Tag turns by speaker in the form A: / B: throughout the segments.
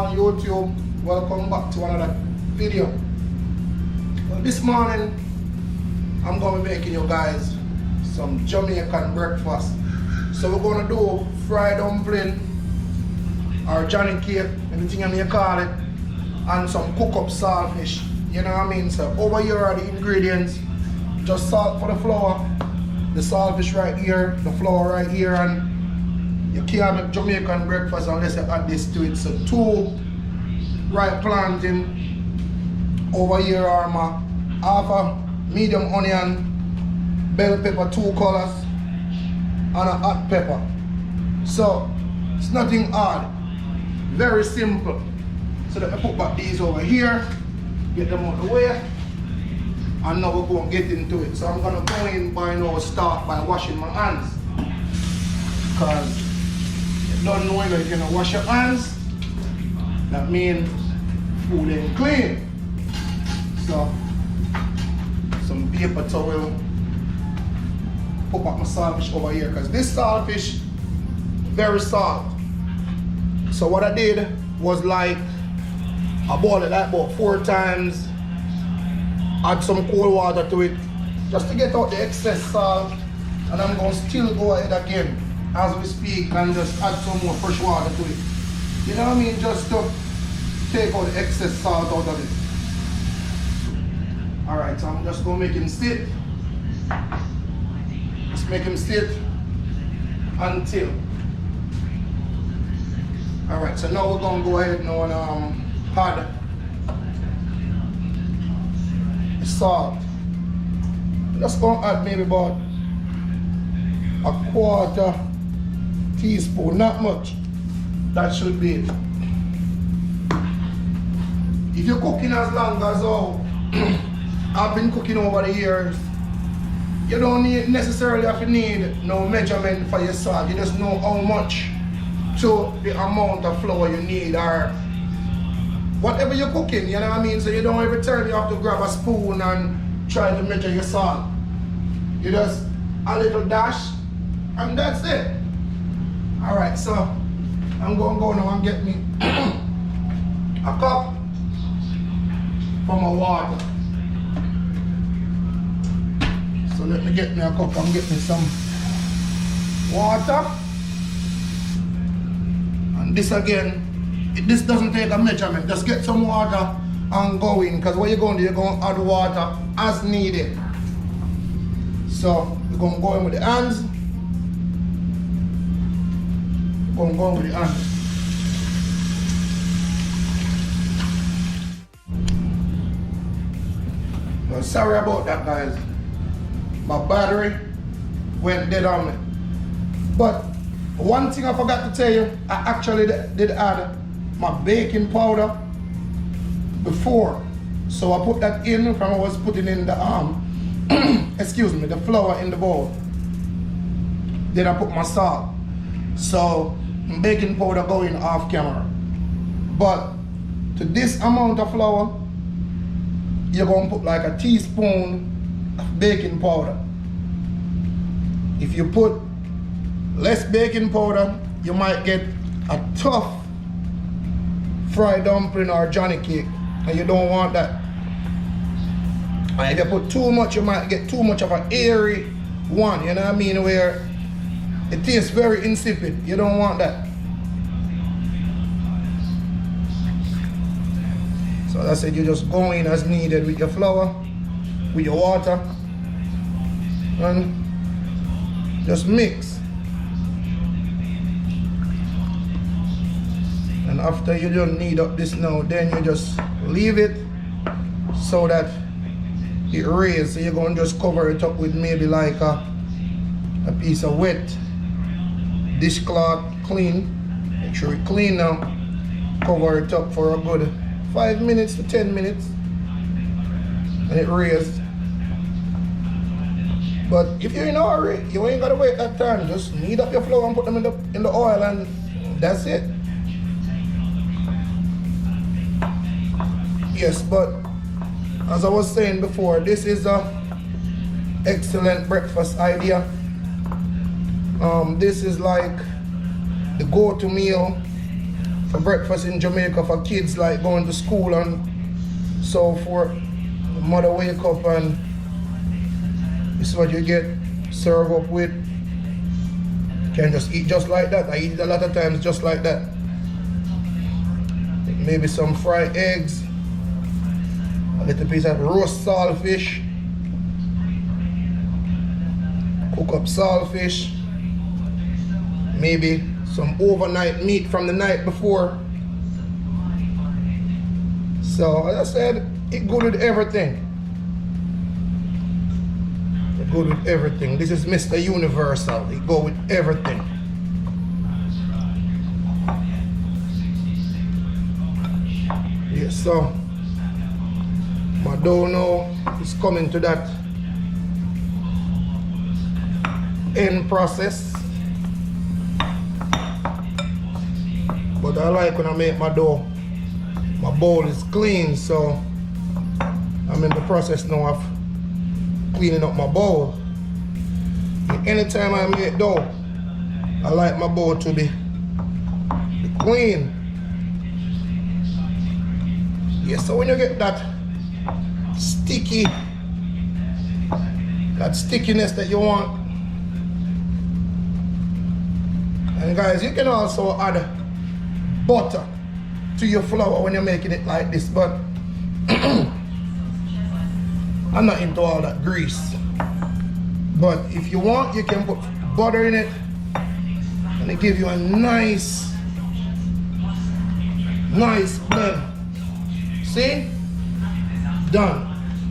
A: on YouTube. Welcome back to another video. Well, this morning I'm going to be making you guys some Jamaican breakfast. So we're going to do fried dumpling or Johnny cake, anything you may call it, and some cook up saltfish. You know what I mean? So over here are the ingredients. Just salt for the flour, the saltfish right here, the flour right here, and you can't make Jamaican breakfast unless you add this to it. So 2 ripe plantain. Over here are my half a medium onion, bell pepper 2 colors, and a hot pepper. So it's nothing hard, very simple. So let me put back these over here, get them out of the way, and now we're going to get into it. So I'm going to go in by now, start by washing my hands, because you don't know if you're going to wash your hands, that means food ain't clean. So some paper towel, put back my saltfish over here, because this saltfish very salt. So what I did was like I boiled it like about 4 times, add some cold water to it just to get out the excess salt, and I'm going to still go ahead again as we speak and just add some more fresh water to it. You know what I mean? Just to take out the excess salt out of it. Alright, so I'm just going to make him sit. Just make him sit until. Alright, so now we're going to go ahead now and add the salt. Just going to add maybe about a 1/4 teaspoon, not much. That should be it. If you're cooking as long as I've been cooking over the years, you don't necessarily have to need no measurement for your salt. You just know how much to the amount of flour you need, or whatever you're cooking, you know what I mean? So you don't every time you have to grab a spoon and try to measure your salt. You just a little dash and that's it. Alright, so I'm going to go now and get me a cup from my water. So let me get me a cup and get me some water. And this again, this doesn't take a measurement. Just get some water and go in, because what you're going to do, you're going to add water as needed. So we're going to go in with the hands. We're going to go in with the hands. Well, sorry about that, guys. My battery went dead on me. But one thing I forgot to tell you, I actually did add my baking powder before. So I put that in from I was putting in the excuse me, the flour in the bowl. Then I put my salt. So baking powder going off camera. But to this amount of flour, you're going to put like a teaspoon of baking powder. If you put less baking powder, you might get a tough fried dumpling or Johnny cake, and you don't want that. And if you put too much, you might get too much of an airy one, you know what I mean, where it tastes very insipid. You don't want that. So that's it, you just go in as needed with your flour, with your water, and just mix. And after you don't knead up this now, then you just leave it so that it raises. So you're going to just cover it up with maybe like a piece of wet dishcloth, clean. Make sure it's clean now. Cover it up for a good 5 minutes to 10 minutes. And it raised. But if you're in a hurry, you ain't got to wait that time. Just knead up your flour and put them in the oil, and that's it. Yes, but as I was saying before, this is a excellent breakfast idea. This is like the go-to meal for breakfast in Jamaica for kids like going to school and so forth. The mother wake up and this is what you get served up with. You can just eat just like that. I eat it a lot of times just like that. Maybe some fried eggs, a little piece of roast saltfish, cook up saltfish, maybe some overnight meat from the night before. So as I said, it good with everything. It good with everything. This is Mr. Universal. It go with everything. Yes, so my dough now is coming to that end process. But I like when I make my dough, my bowl is clean, so I'm in the process now of cleaning up my bowl. And anytime I make dough, I like my bowl to be clean. Yeah, so when you get that sticky, that stickiness that you want, and guys, you can also add butter to your flour when you're making it like this, but I'm not into all that grease. But if you want, you can put butter in it and it gives you a nice blend. See? Done.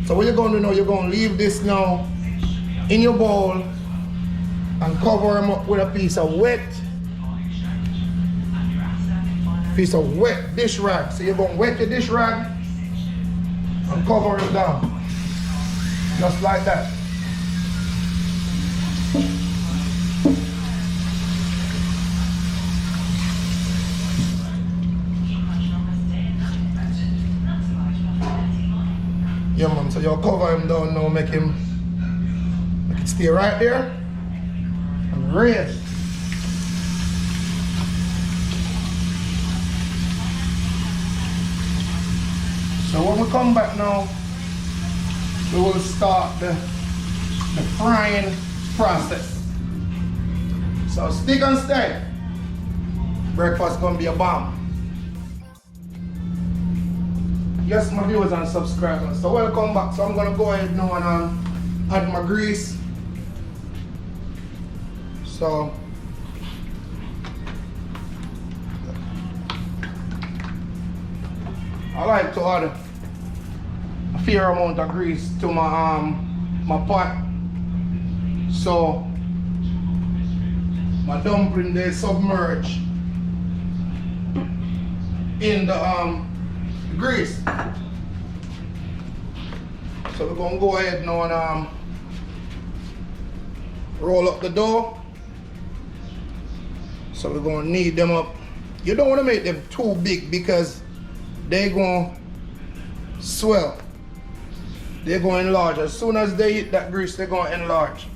A: So what you're going to do now, you're going to leave this now in your bowl and cover them up with a piece of wet dish rag. So you're going to wet your dish rag and cover it down. Just like that. Yeah man, so you'll cover him down now, make it stay right there and raise. So when we come back now, we will start the frying process. So stick and stay. Breakfast gonna be a bomb. Yes, my viewers and subscribers. So welcome back. So I'm gonna go ahead now and add my grease. So I like to add a fair amount of grease to my pot. So my dumpling they submerge in the grease. So we're gonna go ahead now and roll up the dough. So we're gonna knead them up. You don't want to make them too big because they're gonna swell. They're gonna enlarge. As soon as they hit that grease, they're gonna enlarge.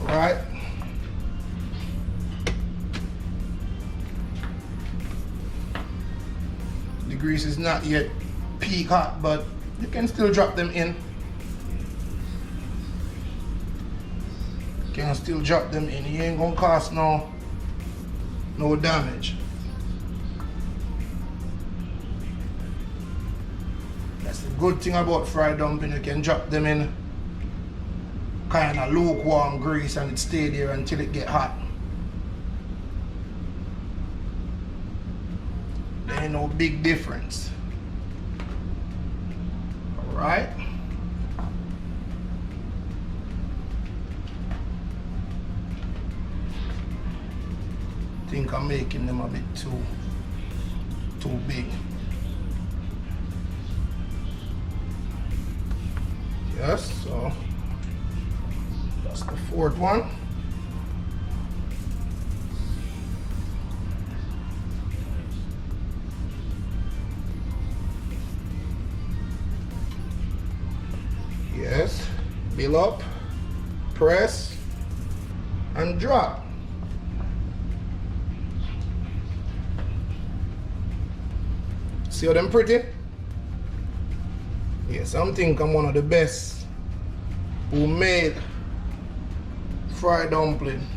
A: All right. The grease is not yet peak hot, but you can still drop them in. You can still drop them in. You ain't gonna cause no damage. That's the good thing about fried dumpling. You can drop them in kind of lukewarm grease and it stay there until it get hot. There ain't no big difference. All right. I think I'm making them a bit too big. Yes, so that's the fourth one. Yes, build up, press, and drop. See how them pretty? Yes, I think I'm one of the best who made fried dumpling.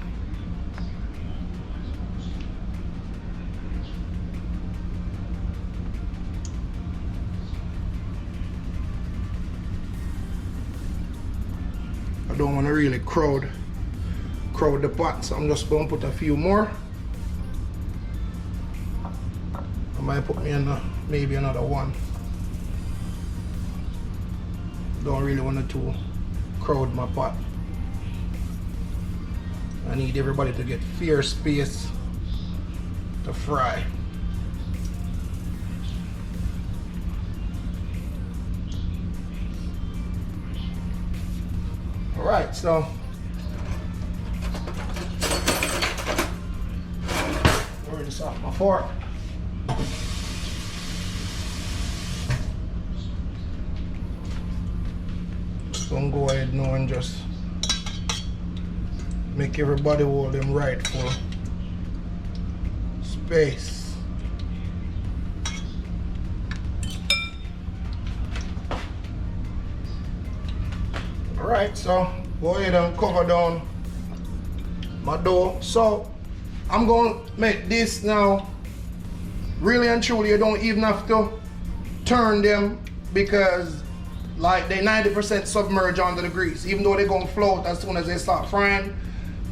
A: I don't want to really crowd the pot, so I'm just going to put a few more. I might put me in maybe another one. Don't really want to crowd my pot. I need everybody to get fair space to fry. Alright, so rinse off my fork. So I'm go ahead now and just make everybody hold them rightful space. Alright, so go ahead and cover down my dough. So I'm going to make this now. Really and truly, you don't even have to turn them because like they 90% submerge under the grease, even though they're going to float as soon as they start frying.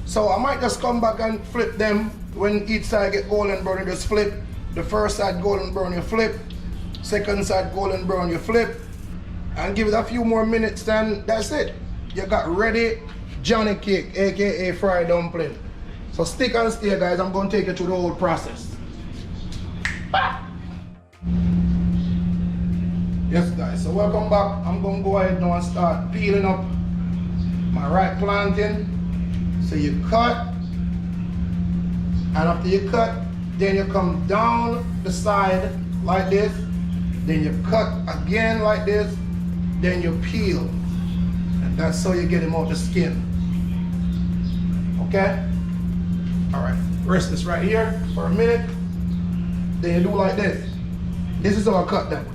A: So I might just come back and flip them when each side get golden brown. You just flip. The first side golden brown, you flip. Second side golden brown, you flip. And give it a few more minutes, then that's it. You got ready Johnny cake, aka fried dumpling. So stick and stay, guys. I'm going to take you through the whole process. Yes, guys. So welcome back. I'm going to go ahead now and start peeling up my right plantain. So you cut, and after you cut, then you come down the side like this. Then you cut again like this. Then you peel, and that's how you get them out the skin. Okay. All right, rest this right here for a minute. Then you do like this. This is how I cut them.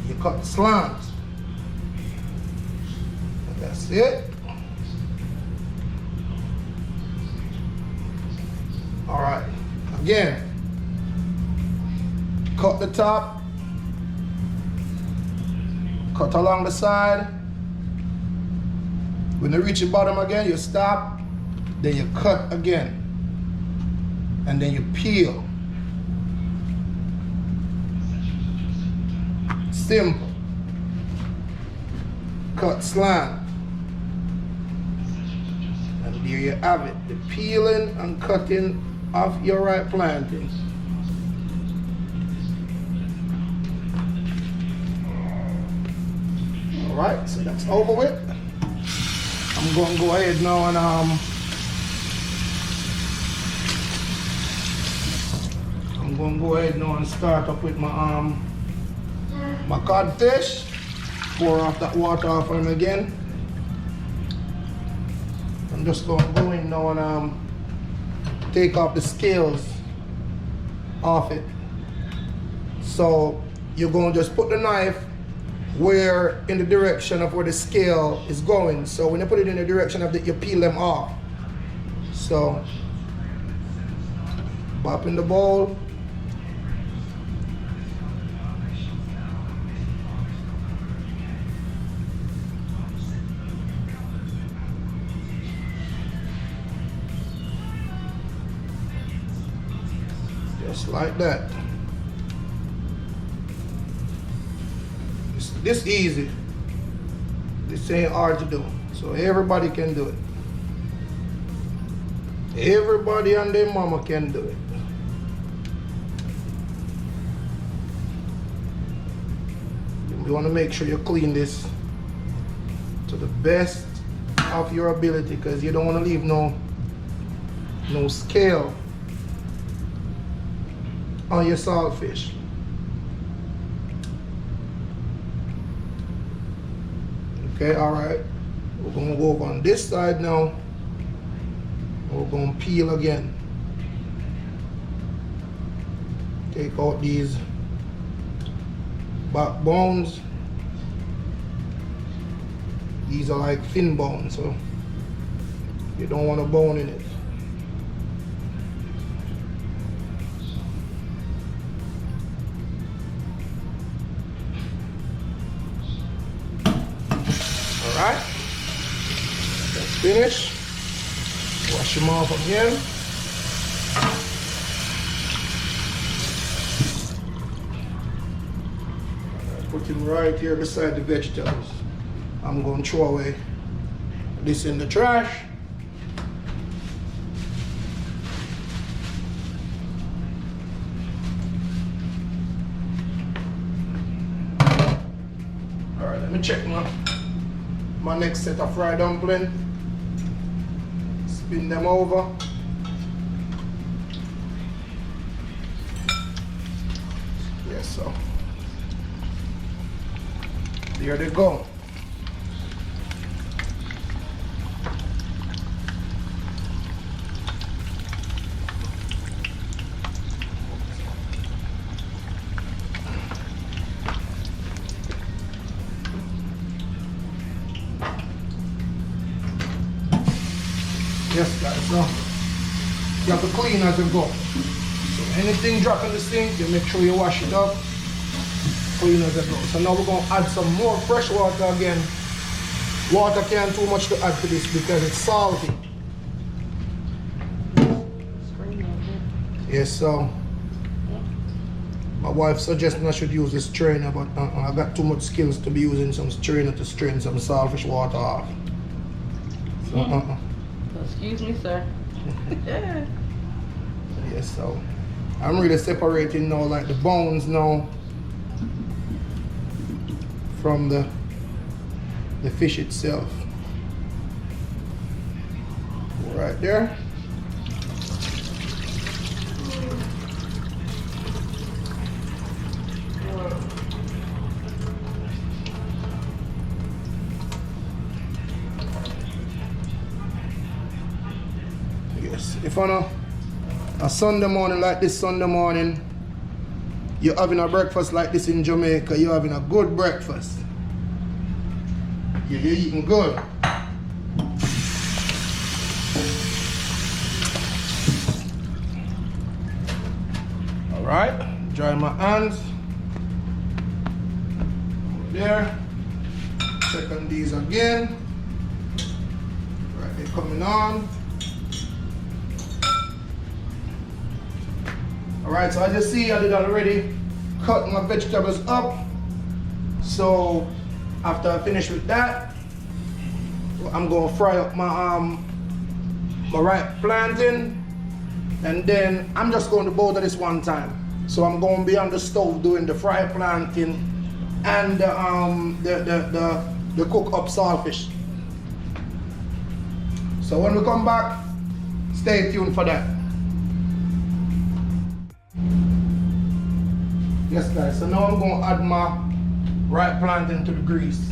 A: You cut slants. That's it. All right, again, cut the top, cut along the side. When you reach the bottom again, you stop, then you cut again, and then you peel. Simple. Cut slant. And there you have it, the peeling and cutting of your right plantain. All right, so that's over with. I'm going to go ahead now and start up with my my codfish. Pour off that water off him again. I'm just going to go in now and take off the scales off it. So you're going to just put the knife where in the direction of where the scale is going. So when you put it in the direction of that, you peel them off. So pop in the bowl. Just like that. This easy. This ain't hard to do. So everybody can do it. Everybody and their mama can do it. You want to make sure you clean this to the best of your ability, because you don't want to leave no scale on your saltfish. Okay, all right. We're gonna go over on this side now. We're gonna peel again. Take out these back bones. These are like fin bones, so you don't want a bone in it. Alright, that's finished. Wash them off again. Put him right here beside the vegetables. I'm going to throw away this in the trash. Alright, let me check my next set of fried dumpling. Spin them over. Yes, so there they go. Yes, guys, so you have to clean as you go. So anything drop in the sink, you make sure you wash it up, clean as you go. So now we're going to add some more fresh water again. Water can't too much to add to this because it's salty. Yes, so my wife suggested I should use this strainer, but I got too much skills to be using some strainer to strain some saltfish water off. So,
B: excuse me, sir.
A: Yes, so I'm really separating now, like the bones now from the fish itself. Right there. If on a Sunday morning like this Sunday morning, you're having a breakfast like this in Jamaica, you're having a good breakfast. You're eating good. Alright, dry my hands. There. Check on these again. Right, they're coming on. Alright, so as you see, I did already cut my vegetables up. So after I finish with that, I'm gonna fry up my ripe plantain, and then I'm just going to boil this one time. So I'm gonna be on the stove doing the fried plantain and the cook up saltfish. So when we come back, stay tuned for that. Yes guys, so now I'm going to add my ripe plantain to the grease.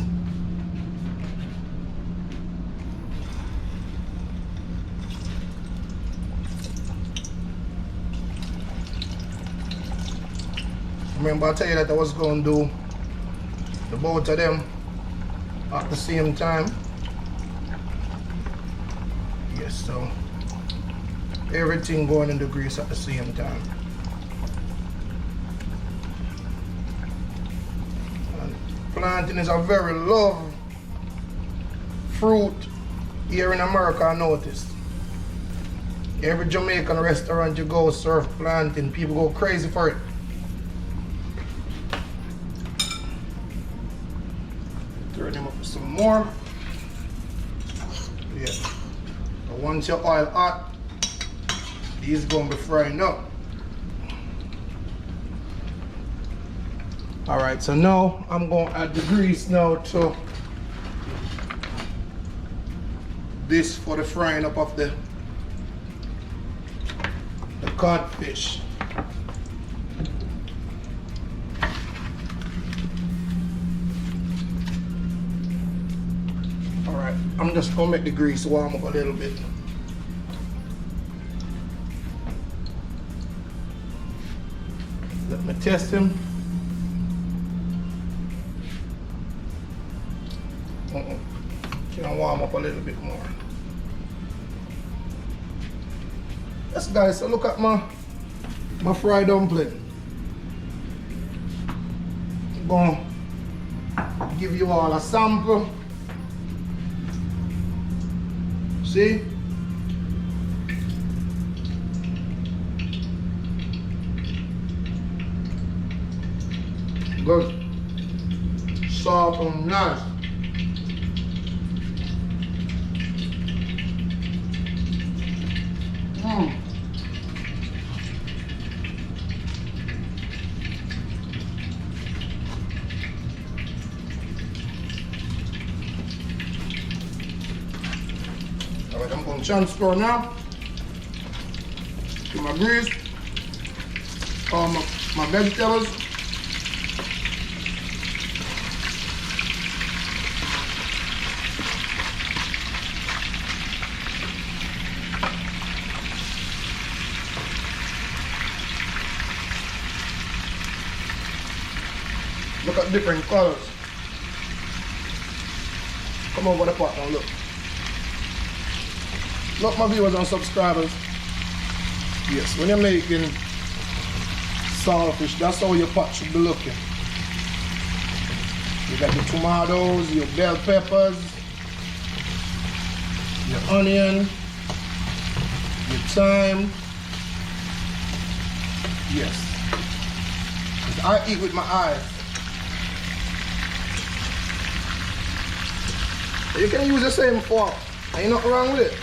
A: Remember I tell you that I was going to do the both of them at the same time. Yes, so everything going in the grease at the same time. Plantain is a very loved fruit here in America, I noticed. Every Jamaican restaurant you go serve plantain, people go crazy for it. Turn them up some more. Yeah. So once your oil hot, these gonna be frying up. Alright, so now I'm going to add the grease now to this for the frying up of the codfish. Alright, I'm just going to make the grease warm up a little bit. Let me test him. Can I warm up a little bit more? Yes, guys, so look at my fried dumpling. I'm gonna give you all a sample. See? Good. Soft and nice. Alright, I'm going to transfer now to my grease, my vegetables. Look at different colors. Come over the pot now, look. Look, my viewers and subscribers. Yes, when you're making saltfish, that's how your pot should be looking. You got your tomatoes, your bell peppers, your onion, your thyme. Yes. I eat with my eyes. You can use the same fork. Ain't nothing wrong with it.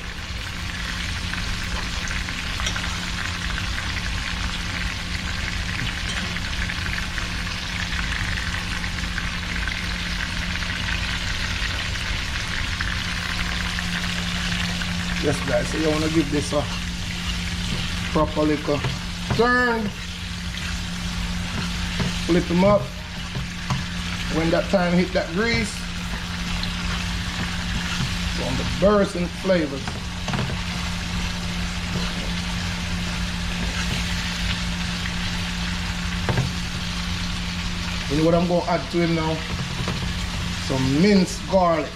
A: Yes, guys, so you want to give this a proper little turn. Flip them up. When that time hit that grease, on the bursting flavors. You know what I'm going to add to him now? Some minced garlic.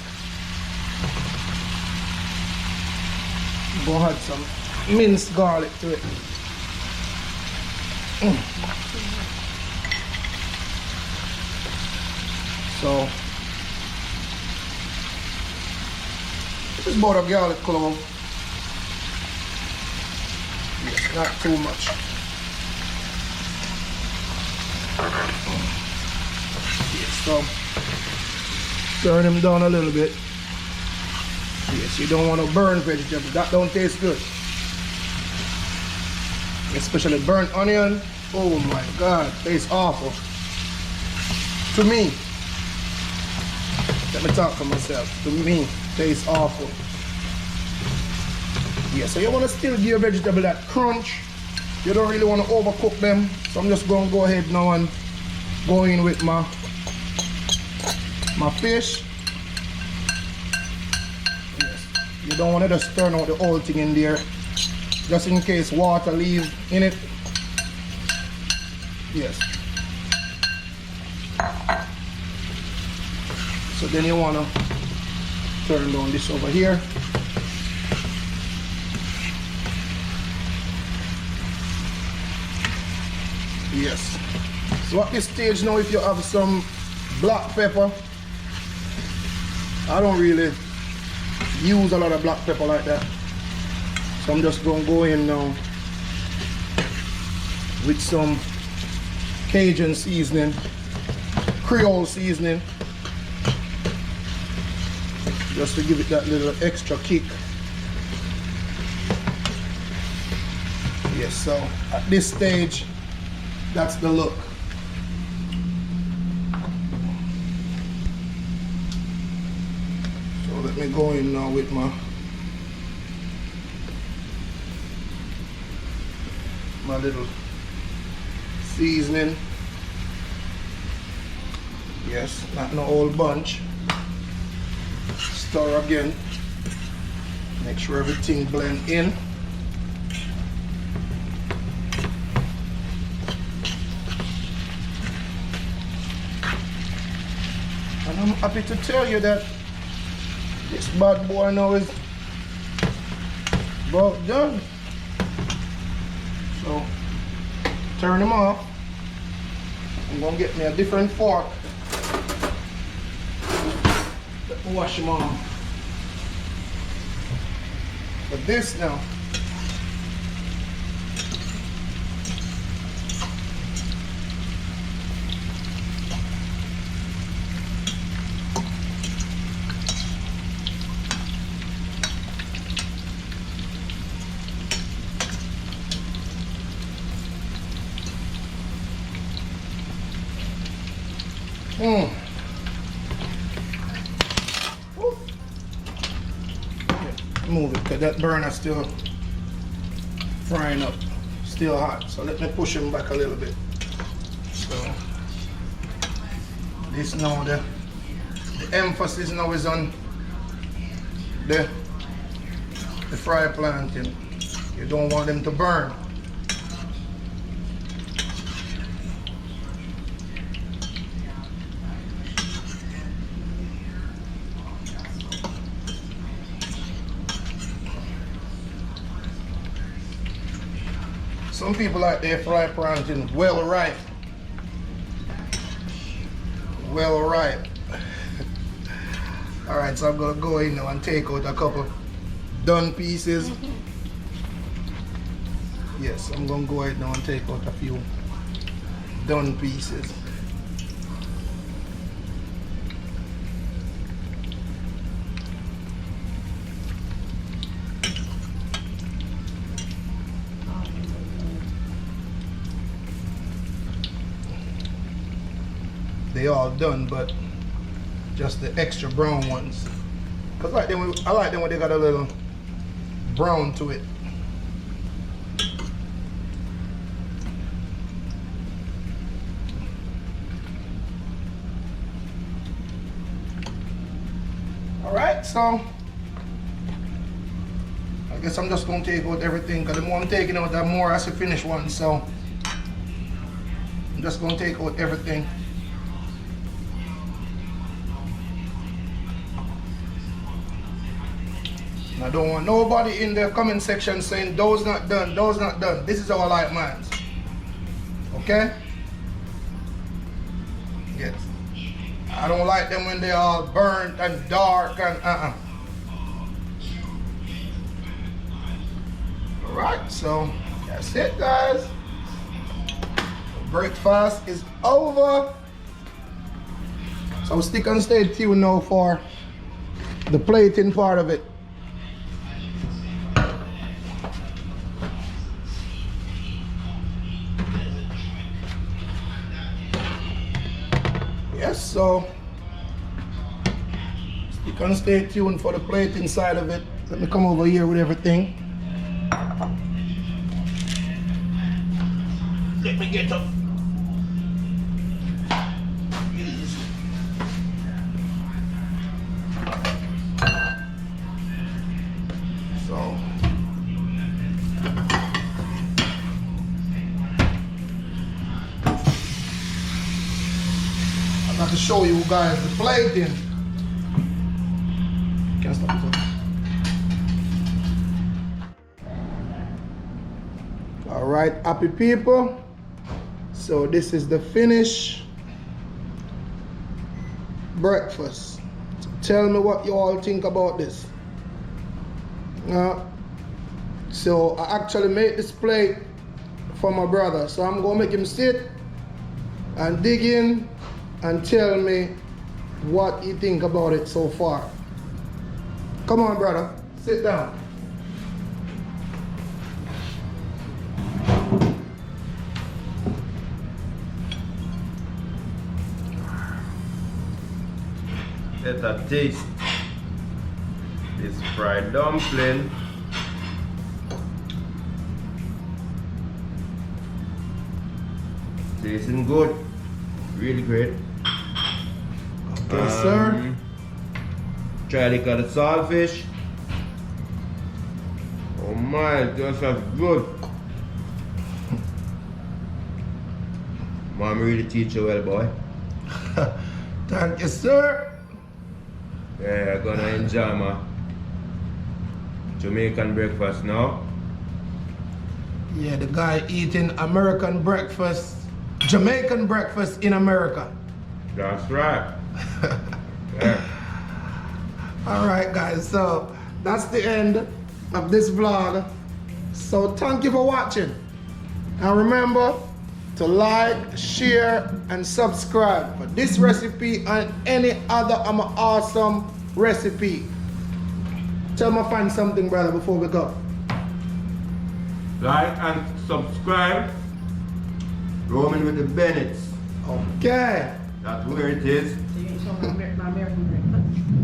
A: I'm going to add some minced garlic to it. So just about a garlic clove. Yes, not too much. Yes, so turn them down a little bit. Yes, you don't want to burn vegetables. That don't taste good. Especially burnt onion. Oh my God, tastes awful. To me. Let me talk for myself. To me, tastes awful. Yeah, so you want to still give your vegetable that crunch. You don't really want to overcook them. So I'm just going to go ahead now and go in with my fish. Yes. You don't want to just turn out the whole thing in there, just in case water leaves in it. Yes. So then you want to turn down this over here. Yes. So at this stage now, if you have some black pepper, I don't really use a lot of black pepper like that. So I'm just going to go in now with some Cajun seasoning, Creole seasoning, just to give it that little extra kick. Yes, so at this stage, that's the look. So let me go in now with my little seasoning. Yes, not no whole bunch. Stir again. Make sure everything blend in. And I'm happy to tell you that this bad boy now is about done. So turn him off. I'm gonna get me a different fork. Let me wash him off. But this now. Move it, because that burner still frying up, still hot. So let me push him back a little bit. So this now, the emphasis now is on the fry planting. You don't want them to burn. Some people like their fry planting well ripe. Well ripe. Alright, so I'm gonna go in now and take out a couple done pieces. Yes, I'm gonna go in now and take out a few done pieces. They all done, but just the extra brown ones. Cause I like them when they got a little brown to it. All right, so I guess I'm just gonna take out everything. Cause the more I'm taking out, the more I see finish one. So I'm just gonna take out everything. I don't want nobody in the comment section saying those not done, those not done. This is how I like mine. Okay? Yes. I don't like them when they're all burnt and dark and Alright, so that's it, guys. Breakfast is over. So stick and stay tuned now for the plating part of it. Yes, so you can stay tuned for the plate inside of it. Let me come over here with everything. Let me get up. So I got to show you guys the plating. Can't stop it. All right, happy people. So this is the finished breakfast. So tell me what you all think about this. So I actually made this plate for my brother. So I'm gonna make him sit and dig in and tell me what you think about it so far. Come on, brother, sit down.
C: Let us taste this fried dumpling. Tasting good, really great.
A: Okay, sir.
C: Try the kind of saltfish. Oh my, that's good. Mom really teach you well, boy.
A: Thank you, sir.
C: Yeah, I'm gonna enjoy my Jamaican breakfast now.
A: Yeah, the guy eating American breakfast, Jamaican breakfast in America.
C: That's right. Yeah.
A: Alright guys, so that's the end of this vlog. So thank you for watching. And remember to like, share, and subscribe for this recipe and any other awesome recipe. Tell my fans something, brother, before we go.
C: Like and subscribe. Roaming with the Bennetts.
A: Okay.
C: That's where it is.
B: So you ain't showing my American breakfast.